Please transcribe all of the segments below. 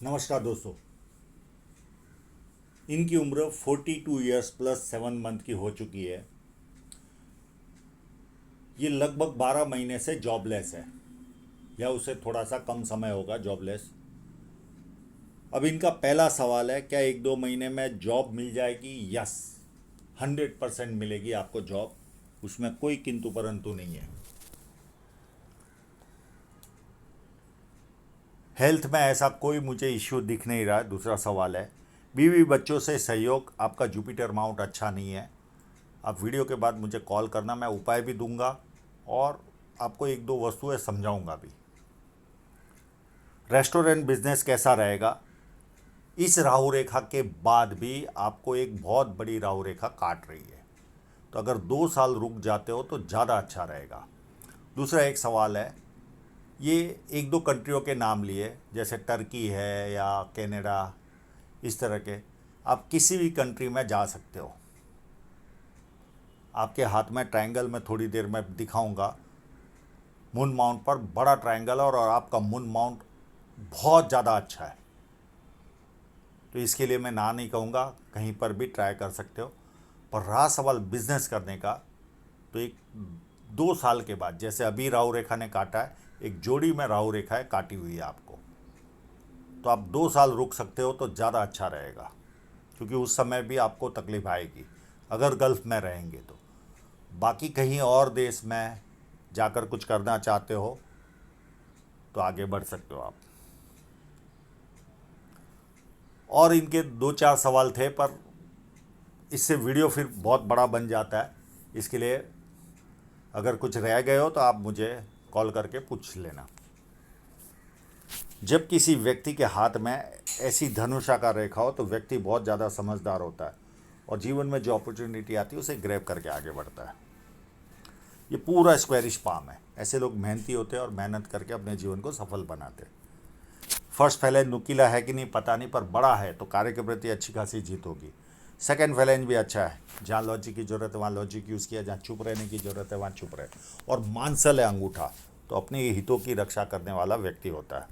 नमस्कार दोस्तों। इनकी उम्र 42 ईयर्स प्लस 7 मंथ की हो चुकी है। ये लगभग 12 महीने से जॉबलेस है, या उसे थोड़ा सा कम समय होगा जॉबलेस। अब इनका पहला सवाल है, क्या 1-2 महीने में जॉब मिल जाएगी? यस, 100% मिलेगी आपको जॉब। उसमें कोई किंतु परंतु नहीं है। हेल्थ में ऐसा कोई मुझे इश्यू दिख नहीं रहा है। दूसरा सवाल है, बीवी बच्चों से सहयोग। आपका जुपिटर माउंट अच्छा नहीं है। आप वीडियो के बाद मुझे कॉल करना, मैं उपाय भी दूंगा और आपको एक दो वस्तुएं समझाऊंगा भी। रेस्टोरेंट बिजनेस कैसा रहेगा? इस राहु रेखा के बाद भी आपको एक बहुत बड़ी राहु रेखा काट रही है, तो अगर 2 साल रुक जाते हो तो ज़्यादा अच्छा रहेगा। दूसरा एक सवाल है, ये एक दो कंट्रियों के नाम लिए, जैसे टर्की है या कनाडा, इस तरह के। आप किसी भी कंट्री में जा सकते हो। आपके हाथ में ट्रायंगल में थोड़ी देर में दिखाऊंगा। मून माउंट पर बड़ा ट्रायंगल है और आपका मून माउंट बहुत ज़्यादा अच्छा है, तो इसके लिए मैं ना नहीं कहूँगा, कहीं पर भी ट्राई कर सकते हो। पर रहा सवाल बिजनेस करने का, तो एक 2 साल के बाद, जैसे अभी राहु रेखा ने काटा है, एक जोड़ी में राहु रेखा है काटी हुई है आपको, तो आप 2 साल रुक सकते हो तो ज़्यादा अच्छा रहेगा, क्योंकि उस समय भी आपको तकलीफ आएगी अगर गल्फ़ में रहेंगे तो। बाकी कहीं और देश में जाकर कुछ करना चाहते हो तो आगे बढ़ सकते हो आप। और इनके 2-4 सवाल थे, पर इससे वीडियो फिर बहुत बड़ा बन जाता है। इसके लिए अगर कुछ रह गए हो तो आप मुझे कॉल करके पूछ लेना। जब किसी व्यक्ति के हाथ में ऐसी धनुषाकार रेखा हो तो व्यक्ति बहुत ज़्यादा समझदार होता है और जीवन में जो अपॉर्चुनिटी आती है उसे ग्रैब करके आगे बढ़ता है। ये पूरा स्क्वायरिश पाम है। ऐसे लोग मेहनती होते हैं और मेहनत करके अपने जीवन को सफल बनाते हैं। फर्स्ट फैलेंज नुकीला है कि नहीं पता नहीं, पर बड़ा है तो कार्य के प्रति अच्छी खासी जीत होगी। सेकंड फैलेंज भी अच्छा है, जहाँ लॉजिक की ज़रूरत है वहाँ लॉजिक यूज़ किया, जहाँ चुप रहने की ज़रूरत है वहाँ चुप रहे। और मांसल है अंगूठा, तो अपने हितों की रक्षा करने वाला व्यक्ति होता है।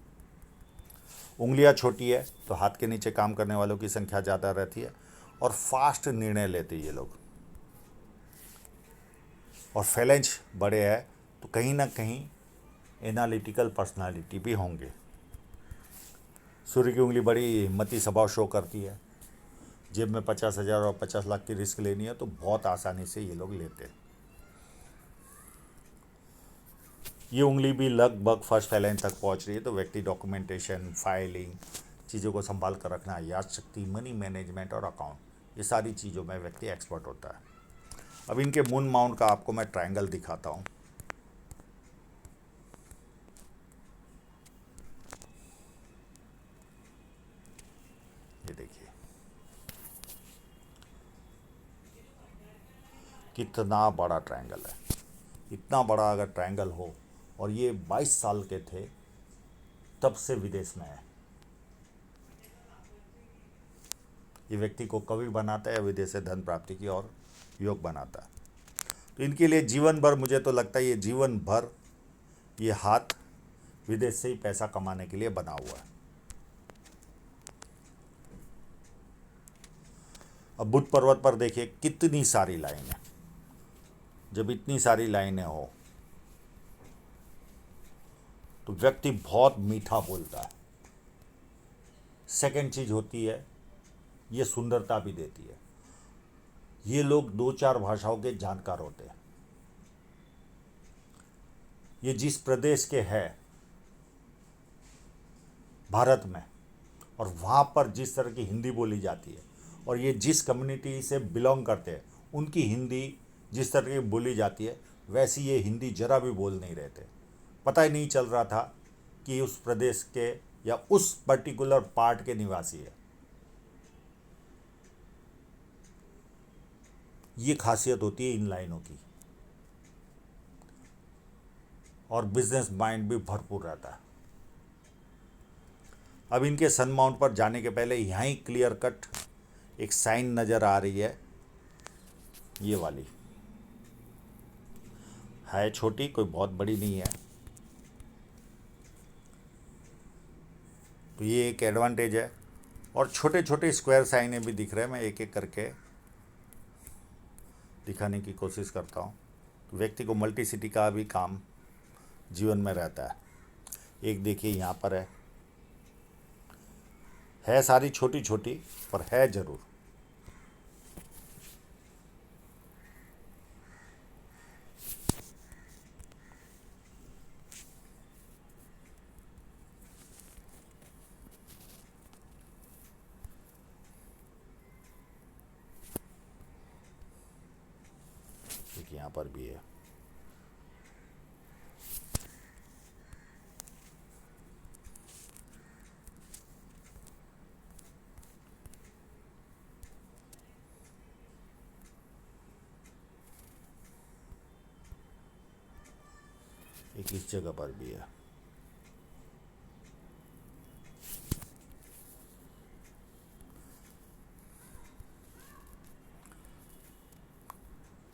उंगलियाँ छोटी है तो हाथ के नीचे काम करने वालों की संख्या ज़्यादा रहती है और फास्ट निर्णय लेते ये लोग। और फैलेंज बड़े हैं तो कहीं ना कहीं एनालिटिकल पर्सनालिटी भी होंगे। सूर्य की उंगली बड़ी हिम्मती स्वभाव शो करती है। जेब में 50,000 और 50 लाख की रिस्क लेनी है तो बहुत आसानी से ये लोग लेते हैं। ये उंगली भी लगभग फर्स्ट फैलेंज तक पहुंच रही है, तो व्यक्ति डॉक्यूमेंटेशन, फाइलिंग, चीज़ों को संभाल कर रखना, याद शक्ति, मनी मैनेजमेंट और अकाउंट, ये सारी चीज़ों में व्यक्ति एक्सपर्ट होता है। अब इनके मून माउंट का आपको मैं ट्रायंगल दिखाता हूँ। ये देखिए कितना बड़ा ट्रायंगल है। इतना बड़ा अगर ट्रायंगल हो, और ये 22 साल के थे तब से विदेश में है। ये व्यक्ति को कवि बनाता है, विदेश से धन प्राप्ति की और योग बनाता है। तो इनके लिए जीवन भर, मुझे तो लगता है ये जीवन भर ये हाथ विदेश से ही पैसा कमाने के लिए बना हुआ है। अब बुद्ध पर्वत पर देखिए कितनी सारी लाइनें। जब इतनी सारी लाइनें हो तो व्यक्ति बहुत मीठा बोलता है। सेकंड चीज होती है, ये सुंदरता भी देती है। ये लोग 2-4 भाषाओं के जानकार होते हैं। ये जिस प्रदेश के हैं भारत में, और वहाँ पर जिस तरह की हिंदी बोली जाती है, और ये जिस कम्युनिटी से बिलोंग करते हैं उनकी हिंदी जिस तरह की बोली जाती है, वैसी ये हिंदी जरा भी बोल नहीं रहे थे। पता ही नहीं चल रहा था कि उस प्रदेश के या उस पर्टिकुलर पार्ट के निवासी है। ये खासियत होती है इन लाइनों की। और बिजनेस माइंड भी भरपूर रहता है। अब इनके सन माउंट पर जाने के पहले यहाँ ही क्लियर कट एक साइन नज़र आ रही ये वाली है, छोटी, कोई बहुत बड़ी नहीं है। तो ये एक एडवांटेज है। और छोटे छोटे स्क्वायर साइनें भी दिख रहे हैं, मैं एक एक करके दिखाने की कोशिश करता हूँ। तो व्यक्ति को मल्टीसिटी का भी काम जीवन में रहता है। एक देखिए यहाँ पर है सारी छोटी छोटी, पर है ज़रूर। एक यहाँ पर भी है। एक इस जगह पर भी है।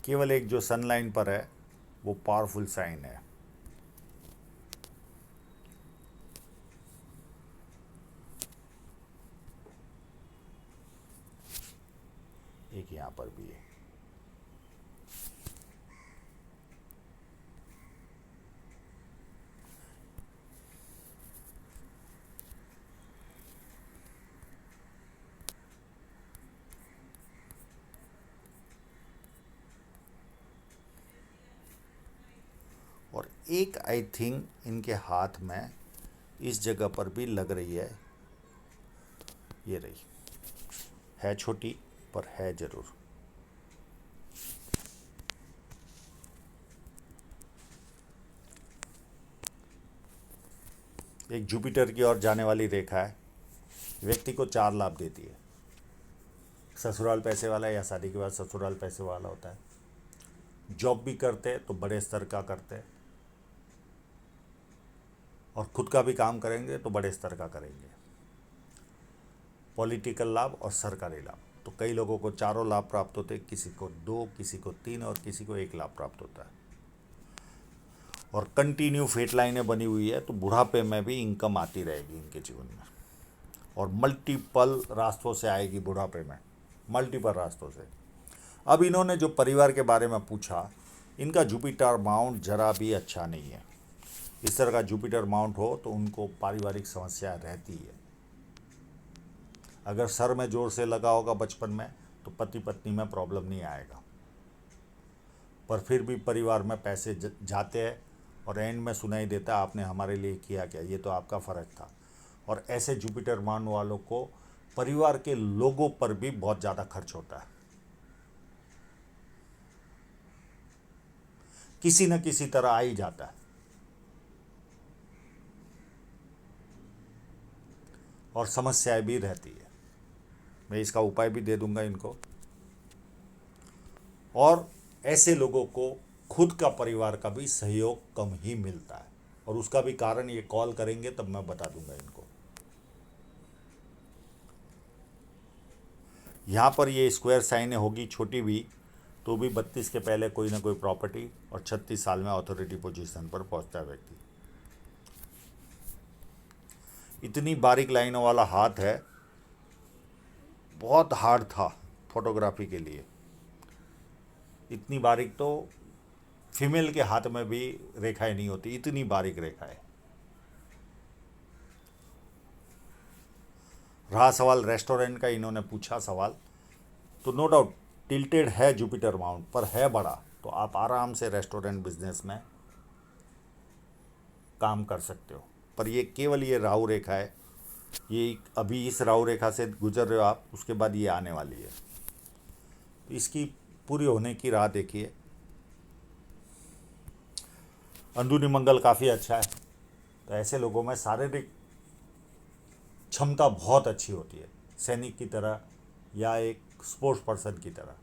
केवल एक जो सन लाइन पर है वो पावरफुल साइन है। एक यहाँ पर भी है। और एक आई थिंक इनके हाथ में इस जगह पर भी लग रही है, ये रही है, छोटी पर है ज़रूर। एक जुपिटर की ओर जाने वाली रेखा है, व्यक्ति को 4 लाभ देती है। ससुराल पैसे वाला या शादी के बाद ससुराल पैसे वाला होता है। जॉब भी करते हैं तो बड़े स्तर का करते हैं, और खुद का भी काम करेंगे तो बड़े स्तर का करेंगे। पॉलिटिकल लाभ और सरकारी लाभ, तो कई लोगों को चारों लाभ प्राप्त होते हैं, किसी को 2, किसी को 3 और किसी को 1 लाभ प्राप्त होता है। और कंटिन्यू फेट लाइनें बनी हुई है, तो बुढ़ापे में भी इनकम आती रहेगी इनके जीवन में, और मल्टीपल रास्तों से आएगी बुढ़ापे में, मल्टीपल रास्तों से। अब इन्होंने जो परिवार के बारे में पूछा, इनका जुपिटर माउंट जरा भी अच्छा नहीं है। इस तरह का जुपिटर माउंट हो तो उनको पारिवारिक समस्या रहती है। अगर सर में जोर से लगा होगा बचपन में तो पति पत्नी में प्रॉब्लम नहीं आएगा, पर फिर भी परिवार में पैसे जाते हैं और एंड में सुनाई देता है आपने हमारे लिए किया क्या, ये तो आपका फ़र्ज था। और ऐसे जुपिटर मान वालों को परिवार के लोगों पर भी बहुत ज़्यादा खर्च होता है, किसी न किसी तरह आ ही जाता है। और समस्याएं भी रहती है। मैं इसका उपाय भी दे दूंगा इनको। और ऐसे लोगों को खुद का परिवार का भी सहयोग कम ही मिलता है, और उसका भी कारण ये कॉल करेंगे तब मैं बता दूंगा इनको। यहाँ पर ये स्क्वायर साइनें होगी छोटी भी, तो भी 32 के पहले कोई ना कोई प्रॉपर्टी, और 36 साल में अथॉरिटी पोजीशन पर पहुँचता है व्यक्ति। इतनी बारीक लाइनों वाला हाथ है, बहुत हार्ड था फोटोग्राफी के लिए। इतनी बारीक तो फीमेल के हाथ में भी रेखाएं नहीं होती, इतनी बारीक रेखाएं। रहा सवाल रेस्टोरेंट का, इन्होंने पूछा सवाल, तो नो डाउट टिल्टेड है जुपिटर माउंट, पर है बड़ा, तो आप आराम से रेस्टोरेंट बिजनेस में काम कर सकते हो। पर ये केवल ये राहु रेखा है, ये अभी इस राहु रेखा से गुजर रहे हो आप, उसके बाद ये आने वाली है, तो इसकी पूरी होने की राह देखिए। अंदरूनी मंगल काफ़ी अच्छा है, तो ऐसे लोगों में शारीरिक क्षमता बहुत अच्छी होती है, सैनिक की तरह या एक स्पोर्ट्स पर्सन की तरह।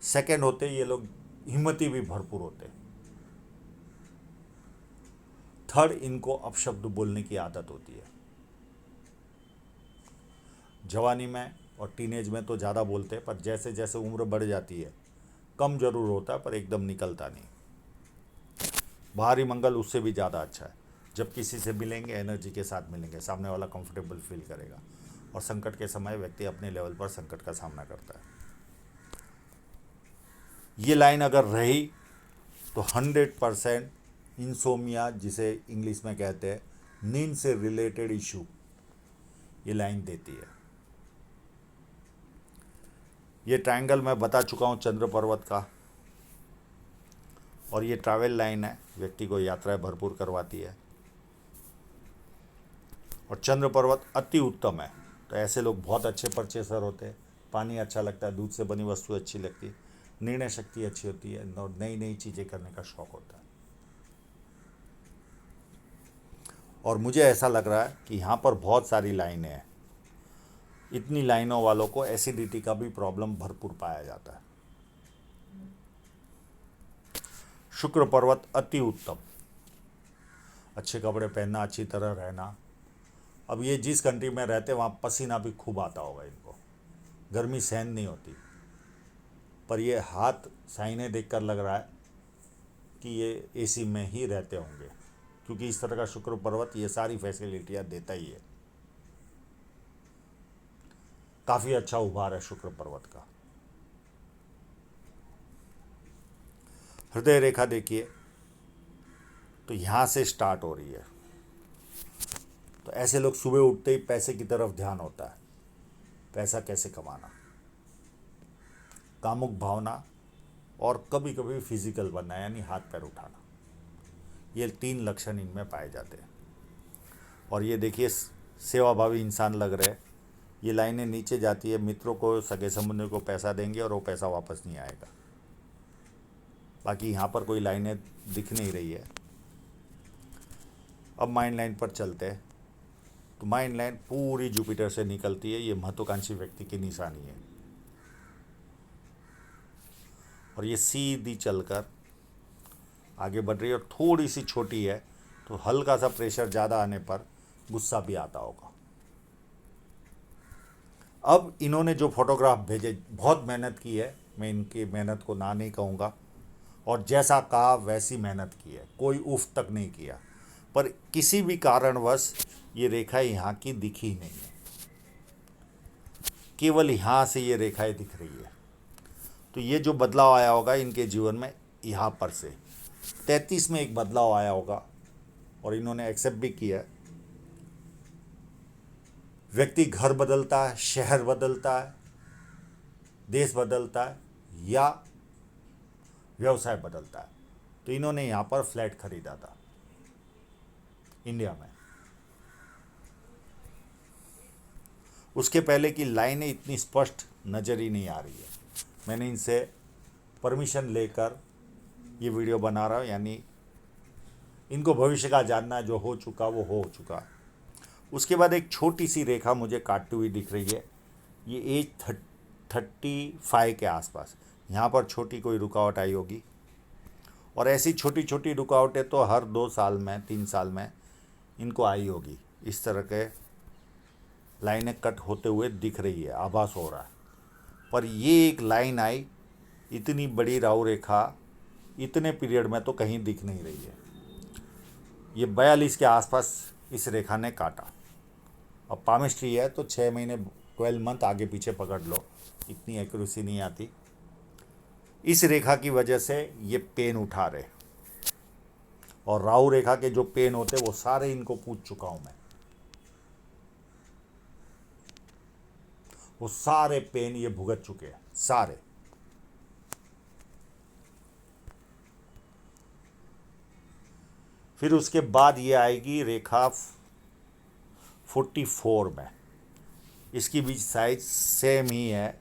सेकंड होते ये लोग हिम्मती भी भरपूर होते। थर्ड, इनको अपशब्द बोलने की आदत होती है। जवानी में और टीनेज में तो ज़्यादा बोलते हैं, पर जैसे जैसे उम्र बढ़ जाती है कम जरूर होता है, पर एकदम निकलता नहीं। बाहरी मंगल उससे भी ज़्यादा अच्छा है, जब किसी से मिलेंगे एनर्जी के साथ मिलेंगे, सामने वाला कंफर्टेबल फील करेगा, और संकट के समय व्यक्ति अपने लेवल पर संकट का सामना करता है। ये लाइन अगर रही तो 100% इंसोमिया, जिसे इंग्लिश में कहते हैं नींद से रिलेटेड इशू, ये लाइन देती है। ये ट्रायंगल मैं बता चुका हूँ चंद्र पर्वत का, और ये ट्रैवल लाइन है, व्यक्ति को यात्राएं भरपूर करवाती है। और चंद्र पर्वत अति उत्तम है, तो ऐसे लोग बहुत अच्छे परचेसर होते हैं। पानी अच्छा लगता है, दूध से बनी वस्तु अच्छी लगती है, निर्णय शक्ति अच्छी होती है, और नई नई चीज़ें करने का शौक़ होता है। और मुझे ऐसा लग रहा है कि यहाँ पर बहुत सारी लाइनें हैं। इतनी लाइनों वालों को एसिडिटी का भी प्रॉब्लम भरपूर पाया जाता है। शुक्र पर्वत अति उत्तम, अच्छे कपड़े पहनना, अच्छी तरह रहना। अब ये जिस कंट्री में रहते वहाँ पसीना भी खूब आता होगा इनको, गर्मी सहन नहीं होती, पर ये हाथ साइने देखकर लग रहा है कि ये एसी में ही रहते होंगे, क्योंकि इस तरह का शुक्र पर्वत ये सारी फैसिलिटियाँ देता ही है। काफ़ी अच्छा उभार है शुक्र पर्वत का। हृदय रेखा देखिए, तो यहाँ से स्टार्ट हो रही है। तो ऐसे लोग सुबह उठते ही पैसे की तरफ ध्यान होता है, पैसा कैसे कमाना, कामुक भावना, और कभी कभी फिजिकल बनना, यानी हाथ पैर उठाना। ये 3 लक्षण इनमें पाए जाते हैं। और ये देखिए सेवाभावी इंसान लग रहे हैं। ये लाइनें नीचे जाती है, मित्रों को, सगे संबंधियों को पैसा देंगे और वो पैसा वापस नहीं आएगा। बाकी यहाँ पर कोई लाइनें दिख नहीं रही है। अब माइंड लाइन पर चलते हैं। तो माइंड लाइन पूरी जुपिटर से निकलती है, ये महत्वाकांक्षी व्यक्ति की निशानी है। और ये सीधी चलकर आगे बढ़ रही है, और थोड़ी सी छोटी है, तो हल्का सा प्रेशर ज़्यादा आने पर गुस्सा भी आता होगा। अब इन्होंने जो फोटोग्राफ भेजे, बहुत मेहनत की है, मैं इनकी मेहनत को ना नहीं कहूँगा, और जैसा कहा वैसी मेहनत की है, कोई उफ तक नहीं किया, पर किसी भी कारणवश ये रेखा यहाँ की दिखी नहीं है, केवल यहाँ से ये रेखाएं दिख रही है। तो ये जो बदलाव आया होगा इनके जीवन में, यहाँ पर से 33 में एक बदलाव आया होगा, और इन्होंने एक्सेप्ट भी किया है। व्यक्ति घर बदलता है, शहर बदलता है, देश बदलता है, या व्यवसाय बदलता है। तो इन्होंने यहाँ पर फ्लैट खरीदा था इंडिया में। उसके पहले की लाइनें इतनी स्पष्ट नज़र ही नहीं आ रही है। मैंने इनसे परमिशन लेकर ये वीडियो बना रहा हूँ, यानी इनको भविष्य का जानना है, जो हो चुका वो हो चुका। उसके बाद एक छोटी सी रेखा मुझे काटती हुई दिख रही है, ये एज 35 के आसपास। यहाँ पर छोटी कोई रुकावट आई होगी, और ऐसी छोटी छोटी रुकावटें तो हर 2 साल में 3 साल में इनको आई होगी। इस तरह के लाइनें कट होते हुए दिख रही है, आभास हो रहा है। पर ये एक लाइन आई, इतनी बड़ी राहु रेखा इतने पीरियड में तो कहीं दिख नहीं रही है। ये 42 के आसपास इस रेखा ने काटा। अब पामिस्ट्री है तो 6 महीने 12 मंथ आगे पीछे पकड़ लो, इतनी एक्यूरेसी नहीं आती। इस रेखा की वजह से ये पेन उठा रहे, और राहु रेखा के जो पेन होते वो सारे इनको पूछ चुका हूं मैं। वो सारे पेन ये भुगत चुके हैं, सारे। फिर उसके बाद ये आएगी रेखा 44 में। इसकी भी साइज सेम ही है,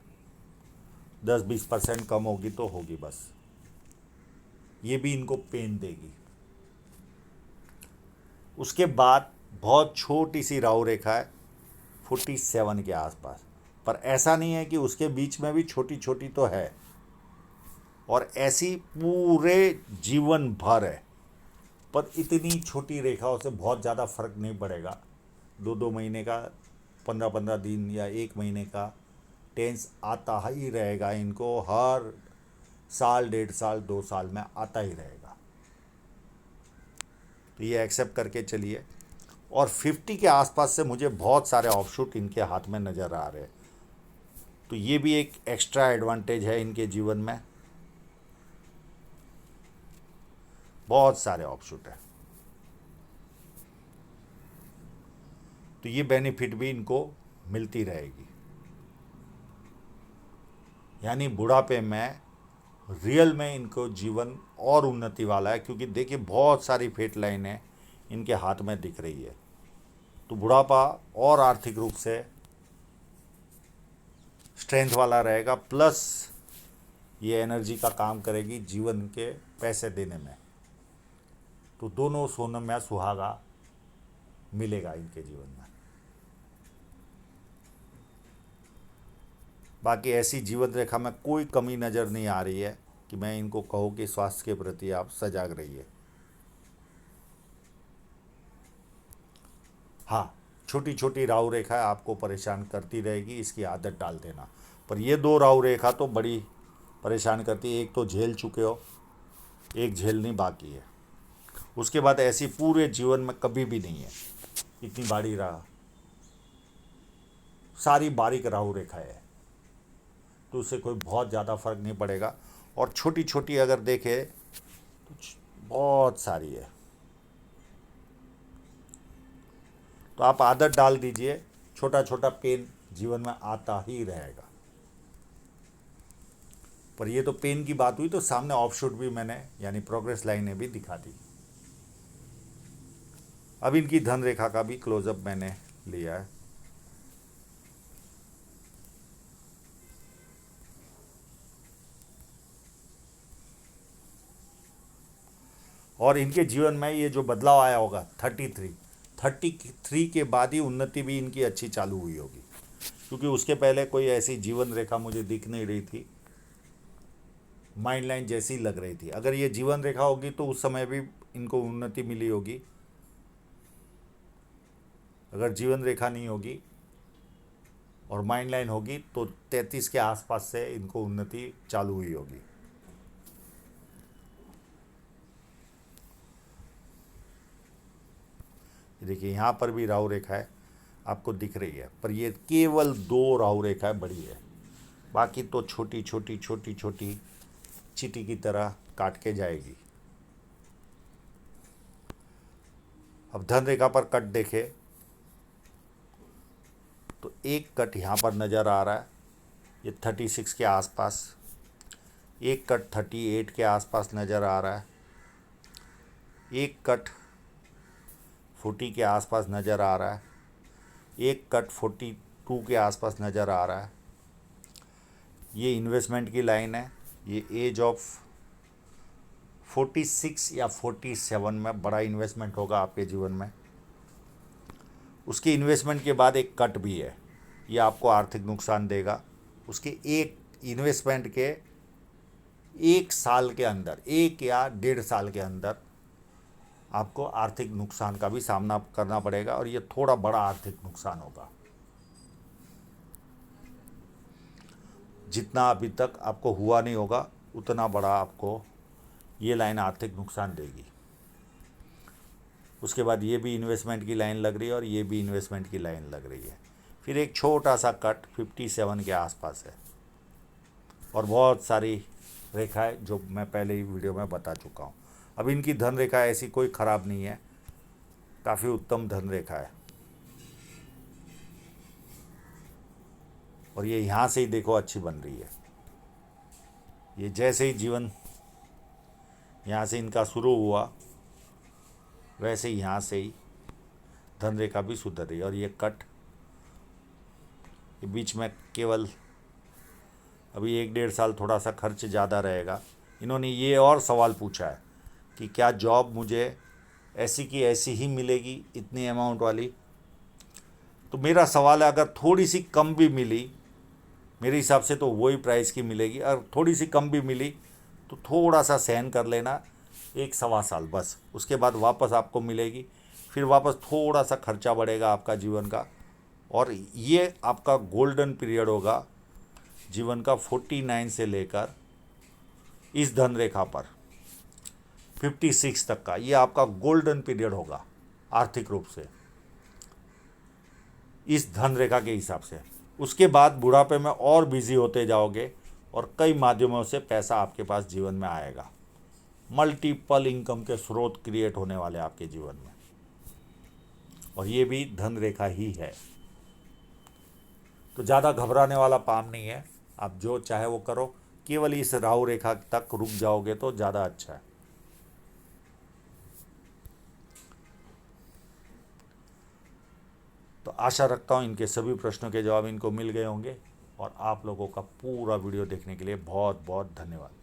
10-20% कम होगी तो होगी बस। ये भी इनको पेन देगी। उसके बाद बहुत छोटी सी राहु रेखा है 47 के आसपास, पर ऐसा नहीं है कि उसके बीच में भी छोटी छोटी तो है, और ऐसी पूरे जीवन भर है। पर इतनी छोटी रेखाओं से बहुत ज़्यादा फर्क नहीं पड़ेगा। 2-2 महीने का, 15-15 दिन या 1 महीने का टेंस आता ही रहेगा इनको, हर साल, 1.5 साल, 2 साल में आता ही रहेगा। तो ये एक्सेप्ट करके चलिए। और 50 के आसपास से मुझे बहुत सारे ऑफशूट इनके हाथ में नज़र आ रहे हैं, तो ये भी एक एक्स्ट्रा एडवांटेज है इनके जीवन में, बहुत सारे ऑफशूट है। तो ये बेनिफिट भी इनको मिलती रहेगी, यानी बुढ़ापे में रियल में इनको जीवन और उन्नति वाला है, क्योंकि देखिए बहुत सारी फेट लाइनें इनके हाथ में दिख रही है। तो बुढ़ापा और आर्थिक रूप से स्ट्रेंथ वाला रहेगा, प्लस ये एनर्जी का काम करेगी जीवन के पैसे देने में। तो दोनों सोनम या सुहागा मिलेगा इनके जीवन में। बाकी ऐसी जीवन रेखा में कोई कमी नज़र नहीं आ रही है कि मैं इनको कहूँ कि स्वास्थ्य के प्रति आप सजग रहिए। हाँ, छोटी छोटी राहु रेखा आपको परेशान करती रहेगी, इसकी आदत डाल देना। पर ये 2 राहु रेखा तो बड़ी परेशान करती है, एक तो झेल चुके हो, एक झेलनी बाकी है। उसके बाद ऐसी पूरे जीवन में कभी भी नहीं है इतनी बड़ी रहा, सारी बारीक राहु रेखा है, तो उससे कोई बहुत ज़्यादा फर्क नहीं पड़ेगा। और छोटी छोटी अगर देखें तो बहुत सारी है, तो आप आदत डाल दीजिए, छोटा छोटा पेन जीवन में आता ही रहेगा। पर ये तो पेन की बात हुई, तो सामने ऑफशूट भी मैंने यानी प्रोग्रेस लाइनें भी दिखा दी। अब इनकी धन रेखा का भी क्लोजअप मैंने लिया है। और इनके जीवन में ये जो बदलाव आया होगा 33 के बाद ही उन्नति भी इनकी अच्छी चालू हुई होगी, क्योंकि उसके पहले कोई ऐसी जीवन रेखा मुझे दिख नहीं रही थी, माइंड लाइन जैसी लग रही थी। अगर ये जीवन रेखा होगी तो उस समय भी इनको उन्नति मिली होगी, अगर जीवन रेखा नहीं होगी और माइंड लाइन होगी तो 33 के आसपास से इनको उन्नति चालू हुई होगी। देखिए यहाँ पर भी राहु रेखा है, आपको दिख रही है, पर ये केवल 2 राहु रेखाएं बड़ी है, बाकी तो छोटी छोटी छोटी छोटी चींटी की तरह काट के जाएगी। अब धन रेखा पर कट देखे तो एक कट यहाँ पर नज़र आ रहा है, ये 36 के आसपास, एक कट 38 के आसपास नज़र आ रहा है, एक कट 40 के आसपास नज़र आ रहा है, एक कट 42 के आसपास नज़र आ रहा है। ये इन्वेस्टमेंट की लाइन है, ये एज ऑफ 46 या 47 में बड़ा इन्वेस्टमेंट होगा आपके जीवन में। उसके इन्वेस्टमेंट के बाद एक कट भी है, ये आपको आर्थिक नुकसान देगा। उसके एक इन्वेस्टमेंट के 1 साल के अंदर, 1 या 1.5 साल के अंदर आपको आर्थिक नुकसान का भी सामना करना पड़ेगा, और ये थोड़ा बड़ा आर्थिक नुकसान होगा। जितना अभी तक आपको हुआ नहीं होगा उतना बड़ा आपको ये लाइन आर्थिक नुकसान देगी। उसके बाद ये भी इन्वेस्टमेंट की लाइन लग रही है और ये भी इन्वेस्टमेंट की लाइन लग रही है। फिर एक छोटा सा कट 57 के आसपास है, और बहुत सारी रेखाएं जो मैं पहले ही वीडियो में बता चुका हूँ। अब इनकी धन रेखा ऐसी कोई ख़राब नहीं है, काफ़ी उत्तम धन रेखा है। और ये यहाँ से ही देखो अच्छी बन रही है, ये जैसे ही जीवन यहाँ से इनका शुरू हुआ वैसे ही यहाँ से ही धन रेखा भी सुधर रही है। और ये कट ये बीच में केवल अभी 1-1.5 साल थोड़ा सा खर्च ज़्यादा रहेगा। इन्होंने ये और सवाल पूछा है कि क्या जॉब मुझे ऐसी की ऐसी ही मिलेगी इतनी अमाउंट वाली। तो मेरा सवाल है, अगर थोड़ी सी कम भी मिली, मेरे हिसाब से तो वही प्राइस की मिलेगी। अगर थोड़ी सी कम भी मिली तो थोड़ा सा सहन कर लेना, 1-1.25 साल बस, उसके बाद वापस आपको मिलेगी। फिर वापस थोड़ा सा खर्चा बढ़ेगा आपका जीवन का, और ये आपका गोल्डन पीरियड होगा जीवन का 49 से लेकर इस धन रेखा पर 56 तक का, ये आपका गोल्डन पीरियड होगा आर्थिक रूप से इस धन रेखा के हिसाब से। उसके बाद बुढ़ापे में और बिजी होते जाओगे और कई माध्यमों से पैसा आपके पास जीवन में आएगा। मल्टीपल इनकम के स्रोत क्रिएट होने वाले आपके जीवन में, और ये भी धन रेखा ही है। तो ज़्यादा घबराने वाला काम नहीं है, आप जो चाहे वो करो, केवल इस राहु रेखा तक रुक जाओगे तो ज़्यादा अच्छा है। तो आशा रखता हूँ इनके सभी प्रश्नों के जवाब इनको मिल गए होंगे, और आप लोगों का पूरा वीडियो देखने के लिए बहुत बहुत धन्यवाद।